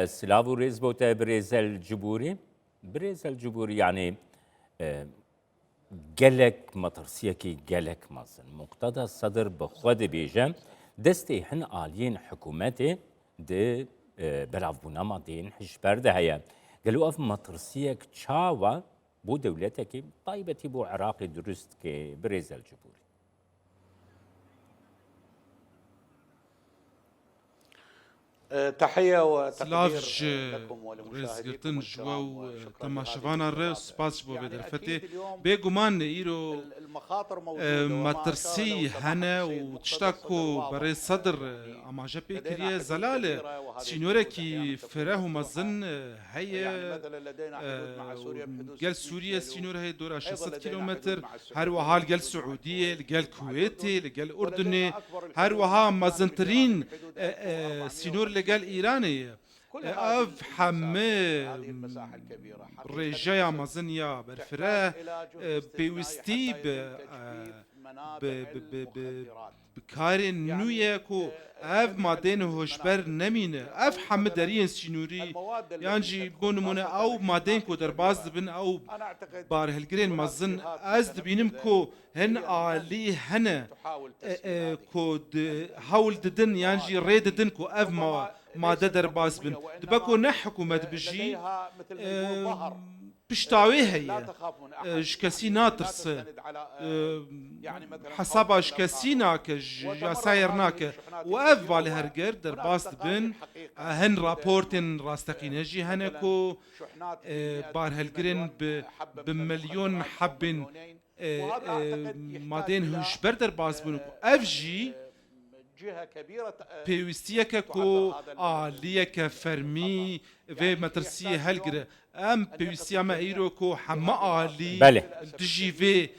سلاو ريز بوتا بريزا الجبوري بريزا الجبوري يعني جلك مطرسيكي جلك مازن مقتضى الصدر بخود بيجا دستي هن آلين حكومتي دي بلافبونا ما دين حشبر ده هيا قالوا اف مطرسيك تشاوا بو دولتك طيبتي بو عراقي درست كي بريزا الجبوري تحية وتقدير سلاف لكم رزقتن ولمشاهديكم الكرام جوا وشكرا تماشفانا لهذه الرأس سباس بو يعني بدرفتي أكيد اليوم بيجومان إيرو المخاطر موجودة وما أشار مترسي له سماحة هنا السيد مقتدى الصدر وتشتاكو واضح. بري صدر يعني أما جابي لدينا كريه حدود زلالة كبيرة وهذه سينورا الحدود أحيانا كي تكون فراه مفتوحة. مزن يعني هي مثلا لدينا حدود مع سوريا بحدود قال 60 سوريا كيلو. سينورا هي دورة أيضا 600 لدينا كيلومتر حدود مع السعودية، هر وها قال حدود مع سعودية الكويت، قال حدود مع كويتي الأردن. قال أردني ولدينا أكبر هر الحدود وها مع مزنترين بحدود 1450 سينور اللي قال إيراني كل هذه اف حمي هذه المساحة الكبيرة حقيقة رجايا مزنيا برفراه تحتاج إلى جهد استثنائي بيوستي حتى يتم تجفيف منابع المخدرات. بكارين نوياكو اف مادين هوشبر نمينه اف حمدارين سينوري المواد التي يانجي تدخل بونمونه خاصة او مادين الحماة كو درباز الكبيرة. بن او أنا أعتقد بار هالجرين هناك مزن جهات از بينمكو هن متنفذة آلي هنا تحاول تسهيل هذه كود هول ددن يانجي ريد ددن كو اف ما ددر باز بن دبكو نحكومة بجي لديها مثل ما يقول ظهر بشتاوي لا هي تخاف من أحد. جكسي لا ناطرس تستند على يعني مثلا حسابا خوف من جكسيناك وتمرر جاسايرناك هذه الشحنات واف الكبيرة بالي هرجر در هناك باست تقارير بن حقيقة هن موجودة رابورتن إنه راستقينجي مثلاً هنكو شحنات في 100 بار هالجرين مليون حبة من بمليون المخدرات أو حبن مليونين. وهذا أعتقد يحتاج مادين إلى هش بردر باز بن اف جي جهة كبيرة بيوستيك كو آليك فرمي في مترسي هلجر ام بيوستيا ما ايرو كو حما آلي بله دجي في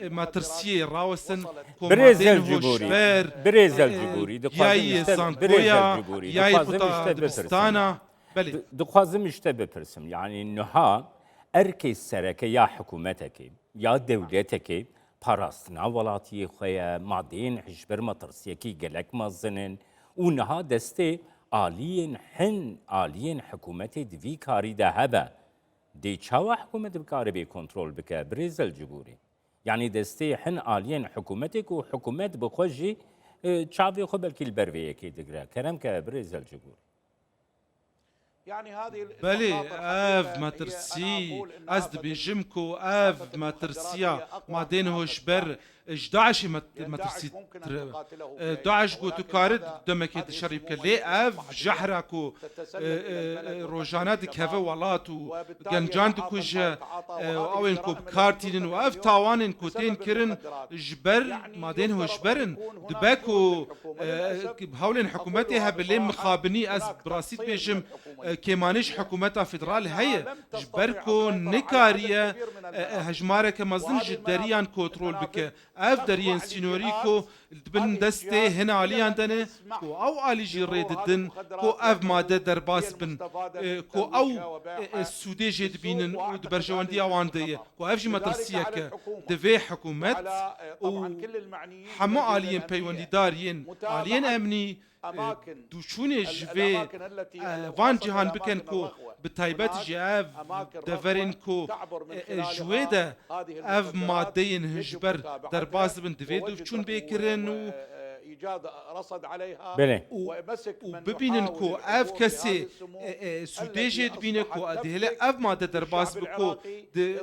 مترسي راوسن كو بريزا مادين الجبوري هوشبر بريزا الجبوري ياي بريزا زانكويا الجبوري ياي بوتا دبستانا بله دخوازم اشتبه برسم يعني انه ها اركي السركه يا حكومتك يا دولتك باراستنا ولاتي خويا مادين حجبر مطرسيكي قالك مازنن ونها دستي آلين حكومتي دفي كاري ده هبا دي تشاوا حكومة بكاري بي كنترول بك بريزا الجبوري يعني دستي حن آلين حكومتك وحكومت بخوجي تشافي خبل كل برفيه كي دقرا كرم كبريزا الجبوري يعني هذه بلي المخاطر اف ماترسي ازد بيجمكو اف ماترسيا مادين هوشبر 11 ماترسي داعش قوتو كارد دمك شريب كلي اف جحراكو روجانات كهفه ولاتو جنجان دكوجا او انكو بكارتين واف تاوان كوتين كرن جبر مادين هوشبرن دباكو بهولن حكومتها بلي مخابني از براسيت بيجم كيمانش حكومتها فدرال هي جبركو نكاريا هجمارك مزن جدريان كنترول بك اف دريان سينوريكو بن دستي هنا علي عندنا كو او الي جي ريددن كو اف ماده درباس بن كو او السودي جد بينن ودبرجواندي اوانديه كو اف جي مترسيك دفي حكومت حما اليين بيوندي دارين اليين امني دوشوني جفي فان جهان بكن كو بتايبات جاف دفرين كو جويدا اف مادين هجبر درباز بن دفيدو شون بيكرن ايجاد رصد عليها بله ومسك من وببينن كو اف كسي سوديجي بينن كو ادهله اف ماده درباز بكو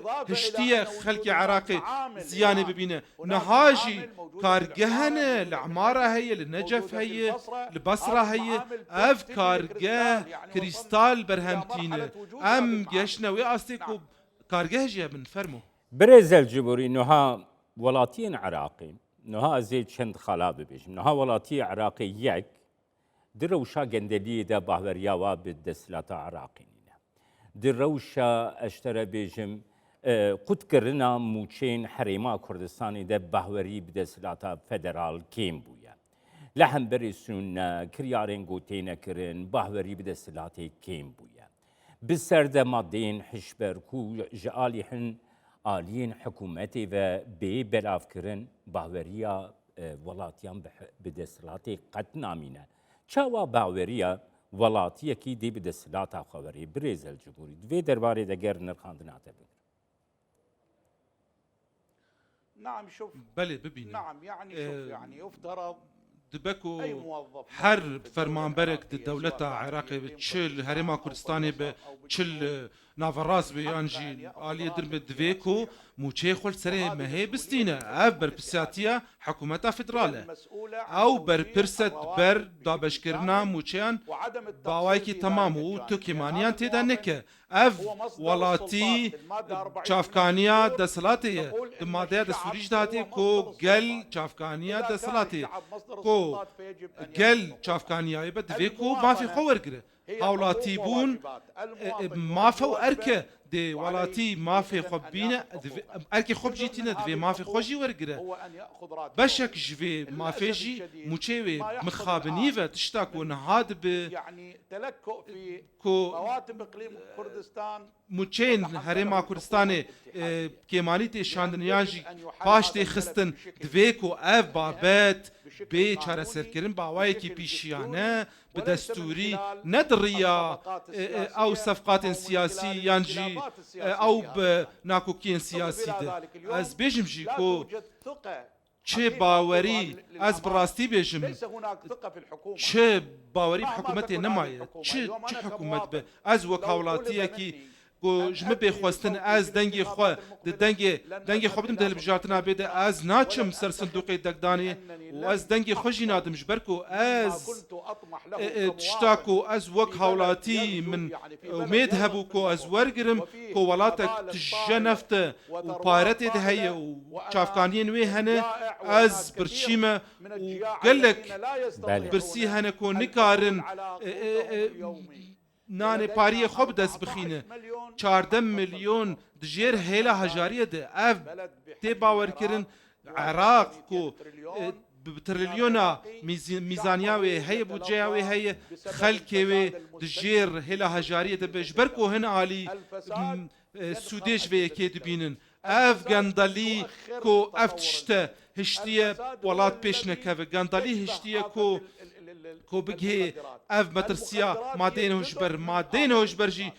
هشتيه خلقي عراقي زيانه ببينه نهاجي كارجهنه العماره هي للنجف هي البصره هي اف كارجه كريستال برهمتينه ام جشنا وياستيكو كارجه جا من فرمو بريزا الجبوري نها ولاتين عراقي نها زيد شند خلاب بيجم نها ولاتي عراقي يك دروشا جندلي دا باهوريا وبدسلاتا عراقينا دروشا اشترى بيجم قد كرنا موچين حريما كردستاني دا باهوري بدسلاتا فدرال كيم بويا لحم برسون كريارين قوتين كرن باهوري بدسلاتي كيم بويا بسرد مادين حشبر كو جالي حن آلين حکومتی و بی بلاف کرن باوریا ولاتیان به دستلاتی قد نامینه. چاوا باوریا وڵاتیەکی دی بدەسلاتا خەوەری برێزە الجبوری دوێ دەربارەی دەگەر نرخاندناتە بن. نعم شوف بله ببینید نعم يعني شوف يعني يفترض دبکو أي موظف هر فرمانبرك دولت عراق چل هرما کردستان به چل نافراز به یانجی عالی درم دویکو موچه خل سره مهی بستینه او بر پساتیا حکومت فدراله او بر پرست بر دابشکرنا موچیان باوای کی تمام و تو کمانیان تیدا نکه او ولاتی چافکانیا دسلاتی ماده دستوریش داتی کو گل چافکانیا دسلاتی کو گل چافکانیای بد دویکو مافی خور گره هاولاتی بون مافی و ارکه دی ولاتی مافی خوب بینه ارکه خوب جیتینه دوی مافی خوشی ورگره بشک جوی مافی جی موچه مخابنی و تشتاکو نهاد به يعني تلكؤ في کو رواتب اقليم كردستان موچین هرما کردستان کمانی تی شاندنیاجی پاشتی خستن دوی کو اف بابت به چاره سرکرین باوایی کی پیشیانه به دستوری ندریا او صفقات سیاسی یانجی او به ناکوکین سیاسی ده از بیجم جی کو چه باوری از براستی بیجم ليس هناك ثقة في الحكومة چه باوری حکومت نمایه چه حکومت به از وکالاتیه کی کو جمه بخواستن از دنگی خو دنگی خو بدم دل بجارتنا بده از ناچم سر صندوق دگدانی و از دنگی خوشی نادم جبرکو از تشتاکو از وکالاتی من امید هبو کو از ورگرم کو ولاتک تجنفت و پارت دهیه و چافکانین وی هنه از برچیمه و گلک برسی هنه کو نکارن نان پاری خوب دست بخینه 14 میلیون دجیر هیلا هجاریه ده اف تی باور کرن عراق کو بتریلیونا میزانیا و هی بودجه و هی خلک و دجیر هیلا هجاریه ده بجبر کو هن عالی سودیش و یکی دبینن اف گندالی کو اف تشته هشتیه ولات پیش نکه و گندالی هشتیه کو بگه اف مترسیا مادین هوش بر جی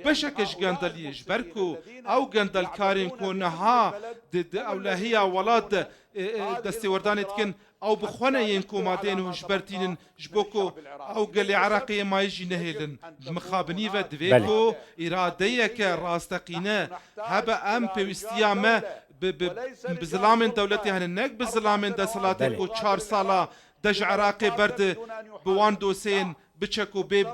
بشکش گندالیش برکو او گندال کارین کو نها د اولهیا ولاد دستی وردانت کن او بخونه ين کو مادین هوش برتینن جبوکو او قال عراقي ما يجي نهيلن مخابني و دويكو اراده که راستقینه هبه ام پیوستیا ما بظلام دولتی هن نک بظلام دسلات کو 4 ساله دج عراقي برد بوان دوسين بچکو به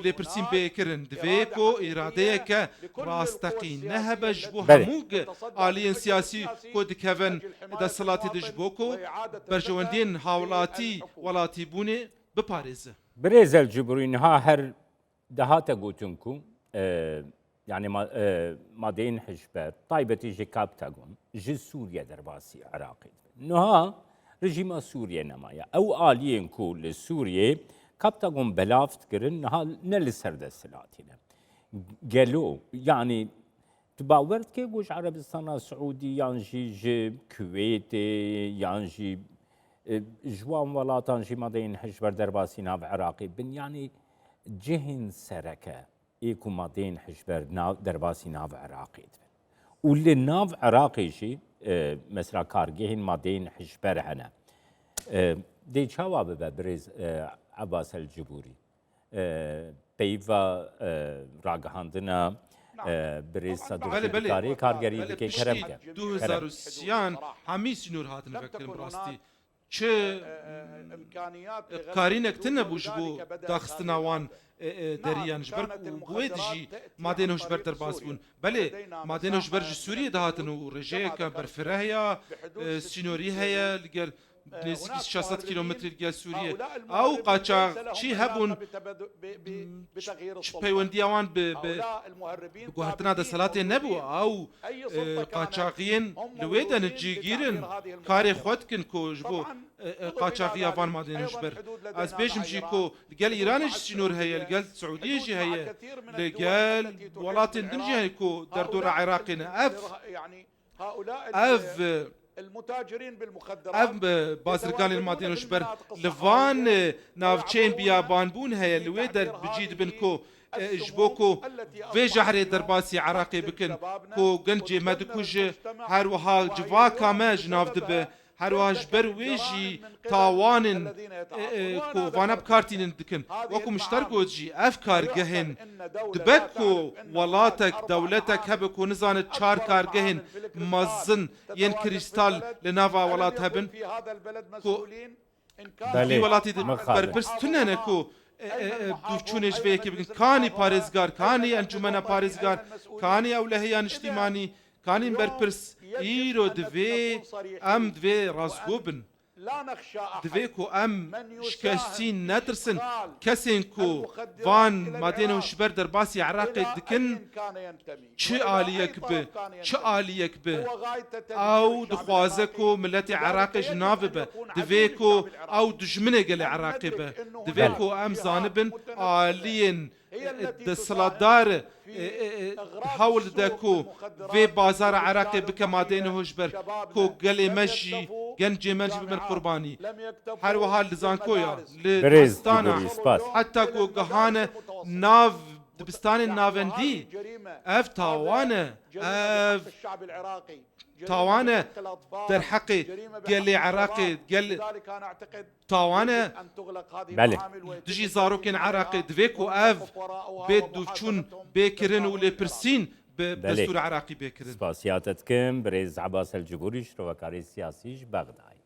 لپرسیم بکرن دویکو اراده که راستقی نه بجبو هموگ آلین سیاسی کو دکون دستلاتی دجبوکو برجواندین حاولاتی ولاتی بونه بپارزه بريز الجبرين ها هر دهاتا قوتنكو يعني مادين حجبر طيبتي جي كابتاغون جي سوريا درباسي عراقي نها رجيم سوريا نمايا او آلين كو لسوريا كابتاغون بلافت كرن نها نل سرد السلاتينا قالوا يعني تباورت كي وش عربستان السعودي يانجي جي كويتي يانجي جوان ولاتان جي مادين حجبر درباسي ناف عراقي بن يعني جهن سركة ايكو مادين حجبر درباسي ناف عراقي واللي ناف عراقي شي مثلا كارجهن مادين حجبر هنا دي جواب ببرز عباس الجبوري بيفا راقهاندنا بريز صدوق كاري كارجري بكي كرمكه 2003 هميس نور هاتن فكرم براستي چه کارینک تنبوش بو داخستناوان دریان جبر بویدجی مادین هوشبر در باز بون بله مادین هوشبر سوریه دهاتن و رجه که برفره سینوری هیا لگر نزدیک 600 کیلومتر لگر سوریه او قاچاق چی هبون پیوندی آوان به گوهرتنا ده سلاته نبو او قاچاقین لویدن جیگیرن کار خود کن کوش بو قاچاقی آوان مادین هوشبر از بیشم جی کو لگل ایرانش سینور هیا لگل سعودیه جی هیا لگل ولات دم جی هیا کو در دور عراقین اف المتاجرين بالمخدرات ام بازرگان المادين وشبر لفان نافچين بيابان بون هي الويدر بجيد بنكو جبوكو في جهر درباسي عراقي بكن كو گنجي مدكوج هر وها جوا كما جناف دب هر وها جبر ويجي تاوانن كو وانا بكارتين دكن وكو مشتركو جي افكار جهن دبكو ولاتك دولتك هبكو نزان تشار كار جهن مزن ين كريستال لنافا ولات هبن كو في ولاتي بربرس تننكو دوچونش به که بگن کانی پارزگار کانی انجمن پارزگار کانی اولهیان اجتماعی کانی برپرس ایرو دوی ام دوی رازگوبن دوی کو ام شکستین ندرسن کسین کو وان مادین و شبر در باسی عراقی دکن چه عالیک به چه عالیک به او دخوازه کو ملت عراقی جناف به دوی کو او دجمنه گل عراقی به دوی کو ام زانبن عالین دسلادار حول دكو في بازار عراقي بكمادين هجبر كو قلي مجي جنجي مجي من قرباني هر وحال لزانكويا لدبستانا حتى كو قهانة ناف دبستان النافندي اف تاوانا اف تاوانا در حقي قال عراقي قال تاوانا بله دجي زاروكين عراقي دفيكو اف بيت دوچون بكرن ولي برسين بدستور عراقي بكرن سپاسیاتت کم برز عباس الجبوری شروع کاری سیاسیش بغداد